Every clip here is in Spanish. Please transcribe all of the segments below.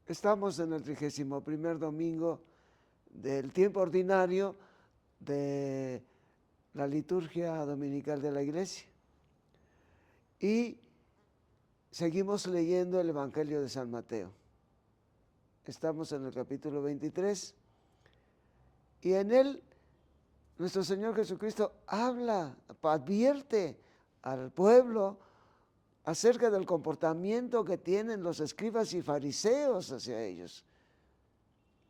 Estamos en el 31º domingo del tiempo ordinario de la liturgia dominical de la iglesia y seguimos leyendo el Evangelio de San Mateo. Estamos en el capítulo 23 y en él nuestro Señor Jesucristo habla, advierte al pueblo acerca del comportamiento que tienen los escribas y fariseos hacia ellos.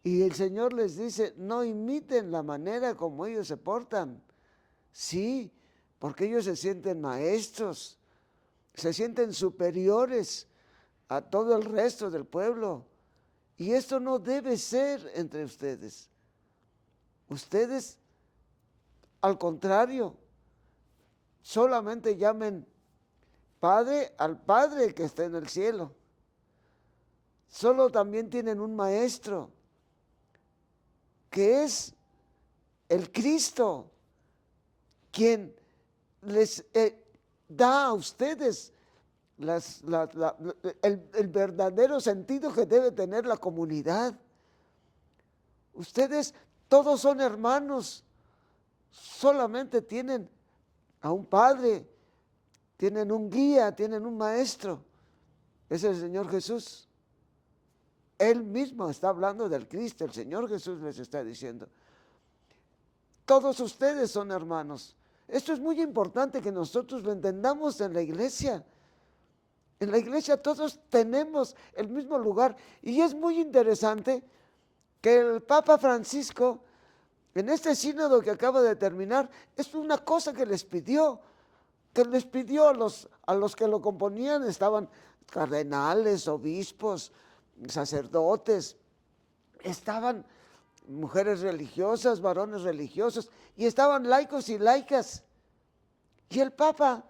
Y el Señor les dice, no imiten la manera como ellos se portan. Sí, porque ellos se sienten maestros, se sienten superiores a todo el resto del pueblo. Y esto no debe ser entre ustedes. Ustedes, al contrario, solamente llamen Padre al Padre que está en el cielo. Solo también tienen un maestro, que es el Cristo, quien les da a ustedes el verdadero sentido que debe tener la comunidad. Ustedes todos son hermanos, solamente tienen a un Padre, tienen un guía, tienen un maestro, es el Señor Jesús. Él mismo está hablando del Cristo, el Señor Jesús les está diciendo, todos ustedes son hermanos. Esto es muy importante que nosotros lo entendamos en la iglesia. En la iglesia todos tenemos el mismo lugar y es muy interesante que el Papa Francisco, en este sínodo que acaba de terminar, es una cosa que les pidió a los que lo componían. Estaban cardenales, obispos, sacerdotes, estaban mujeres religiosas, varones religiosos, y estaban laicos y laicas. Y el Papa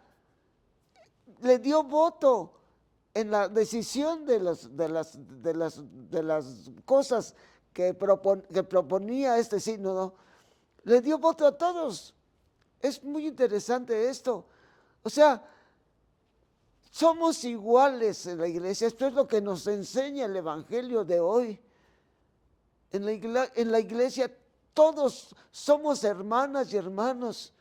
le dio voto en la decisión de las cosas que proponía este sínodo. Le dio voto a todos. Es muy interesante esto. O sea, somos iguales en la iglesia. Esto es lo que nos enseña el Evangelio de hoy. En la iglesia todos somos hermanas y hermanos.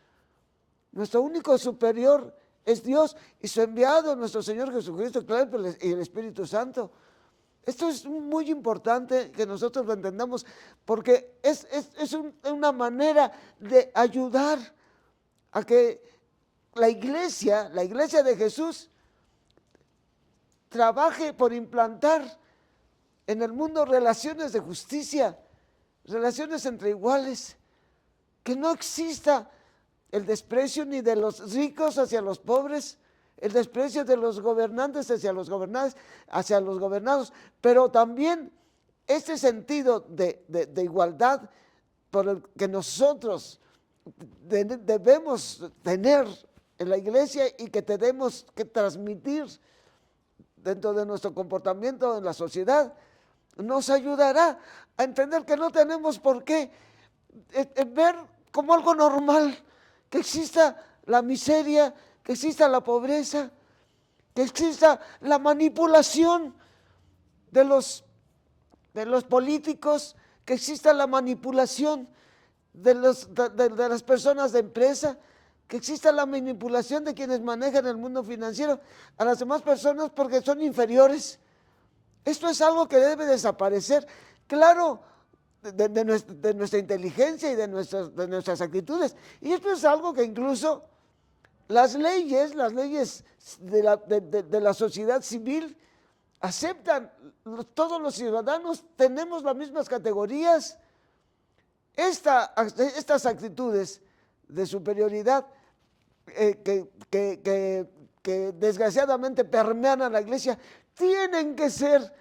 Nuestro único superior es Dios y su enviado, nuestro Señor Jesucristo, y el Espíritu Santo. Esto es muy importante que nosotros lo entendamos, porque es una manera de ayudar a que la iglesia de Jesús, trabaje por implantar en el mundo relaciones de justicia, relaciones entre iguales, que no exista el desprecio ni de los ricos hacia los pobres, el desprecio de los gobernantes hacia los gobernados, pero también este sentido de igualdad por el que nosotros debemos tener en la iglesia y que tenemos que transmitir dentro de nuestro comportamiento en la sociedad, nos ayudará a entender que no tenemos por qué ver como algo normal que exista la miseria, que exista la pobreza, que exista la manipulación de los políticos, que exista la manipulación de las personas de empresa, que exista la manipulación de quienes manejan el mundo financiero a las demás personas porque son inferiores. Esto es algo que debe desaparecer, claro, de nuestra inteligencia y de nuestras actitudes. Y esto es algo que incluso las leyes de la sociedad civil aceptan. Todos los ciudadanos tenemos las mismas categorías. Estas actitudes de superioridad que desgraciadamente permean a la iglesia tienen que ser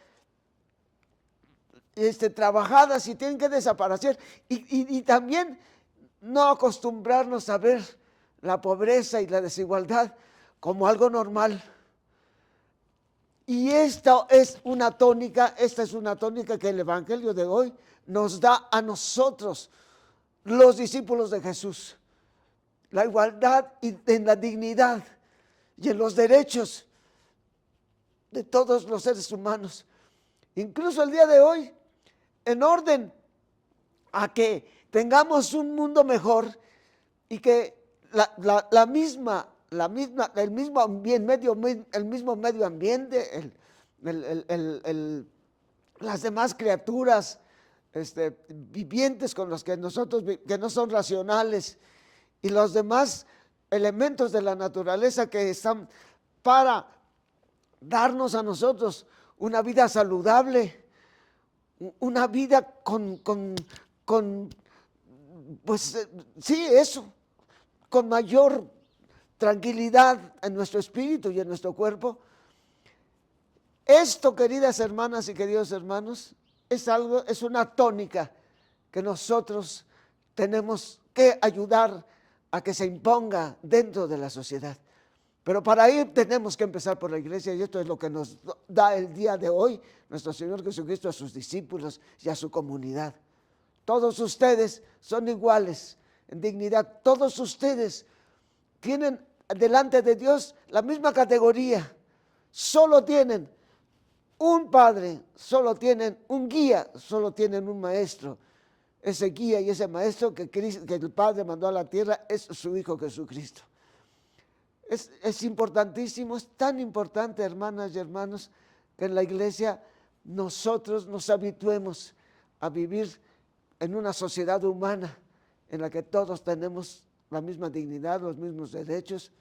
trabajadas y tienen que desaparecer. Y también no acostumbrarnos a ver la pobreza y la desigualdad como algo normal. Y esta es una tónica que el Evangelio de hoy nos da a nosotros, los discípulos de Jesús. La igualdad en la dignidad y en los derechos de todos los seres humanos. incluso el día de hoy, en orden a que tengamos un mundo mejor y que el mismo medio ambiente, las demás criaturas vivientes con los que nosotros, que no son racionales, y los demás elementos de la naturaleza que están para darnos a nosotros una vida saludable, una vida pues sí, eso, con mayor tranquilidad en nuestro espíritu y en nuestro cuerpo. Esto, queridas hermanas y queridos hermanos, es una tónica que nosotros tenemos que ayudar a que se imponga dentro de la sociedad. Pero para ir tenemos que empezar por la iglesia, y esto es lo que nos da el día de hoy nuestro Señor Jesucristo a sus discípulos y a su comunidad. Todos ustedes son iguales en dignidad, todos ustedes tienen delante de Dios la misma categoría, solo tienen un padre, solo tienen un guía, solo tienen un maestro. Ese guía y ese maestro que el Padre mandó a la tierra es su Hijo Jesucristo. Es importantísimo, es tan importante, hermanas y hermanos, que en la iglesia nosotros nos habituemos a vivir en una sociedad humana en la que todos tenemos la misma dignidad, los mismos derechos,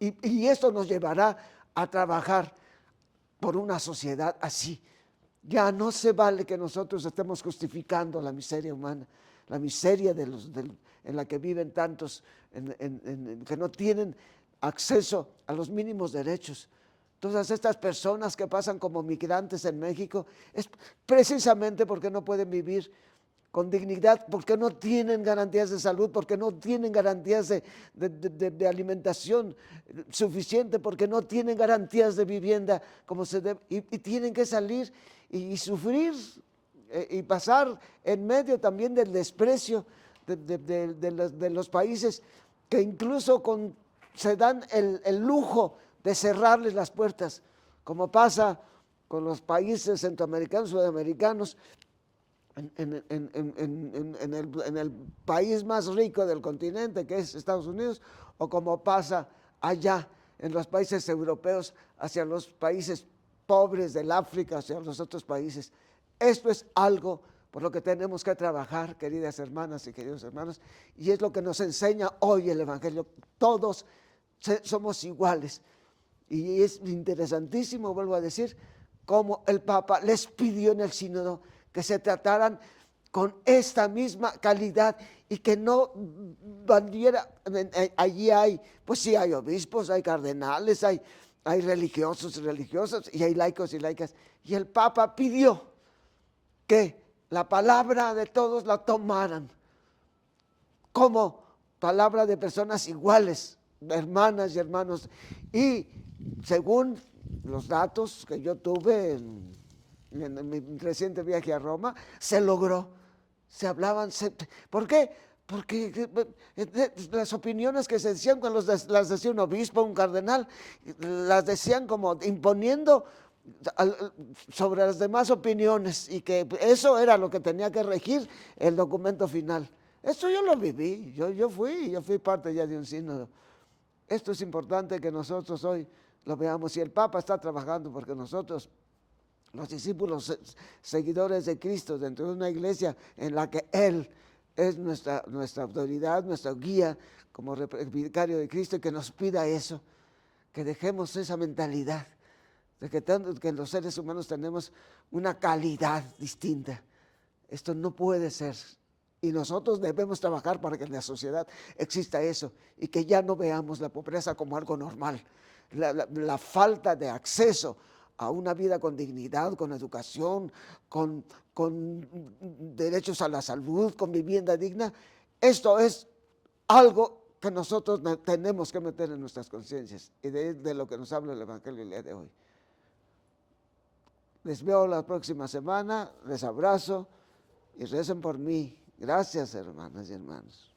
y esto nos llevará a trabajar por una sociedad así. Ya no se vale que nosotros estemos justificando la miseria humana, la miseria en la que viven tantos, que no tienen acceso a los mínimos derechos. Todas estas personas que pasan como migrantes en México es precisamente porque no pueden vivir con dignidad, porque no tienen garantías de salud, porque no tienen garantías de alimentación suficiente, porque no tienen garantías de vivienda como se debe, y tienen que salir y sufrir y pasar en medio también del desprecio de los países que incluso se dan el lujo de cerrarles las puertas, como pasa con los países centroamericanos, sudamericanos, en el país más rico del continente, que es Estados Unidos, o como pasa allá en los países europeos hacia los países pobres del África, hacia los otros países. Esto es algo por lo que tenemos que trabajar, queridas hermanas y queridos hermanos, y es lo que nos enseña hoy el Evangelio. Todos somos iguales, y es interesantísimo, vuelvo a decir, cómo el Papa les pidió en el sínodo que se trataran con esta misma calidad y que no bandiera. Allí hay, pues sí, hay obispos, hay cardenales, hay religiosos y religiosas, y hay laicos y laicas. Y el Papa pidió que la palabra de todos la tomaran como palabra de personas iguales, hermanas y hermanos. Y según los datos que yo tuve en mi reciente viaje a Roma, se logró, se hablaban, ¿por qué? Porque las opiniones que se decían, cuando las decía un obispo, un cardenal, las decían como imponiendo sobre las demás opiniones, y que eso era lo que tenía que regir el documento final. Esto yo lo viví, yo fui parte ya de un sínodo. Esto es importante que nosotros hoy lo veamos, y el Papa está trabajando porque nosotros, los discípulos seguidores de Cristo, dentro de una iglesia en la que Él es nuestra autoridad, nuestra guía como vicario de Cristo, y que nos pida eso, que dejemos esa mentalidad de que los seres humanos tenemos una calidad distinta. Esto no puede ser, y nosotros debemos trabajar para que en la sociedad exista eso, y que ya no veamos la pobreza como algo normal, la falta de acceso a una vida con dignidad, con educación, con derechos a la salud, con vivienda digna. Esto es algo que nosotros tenemos que meter en nuestras conciencias, y de lo que nos habla el Evangelio el día de hoy. Les veo la próxima semana, les abrazo y recen por mí. Gracias, hermanas y hermanos.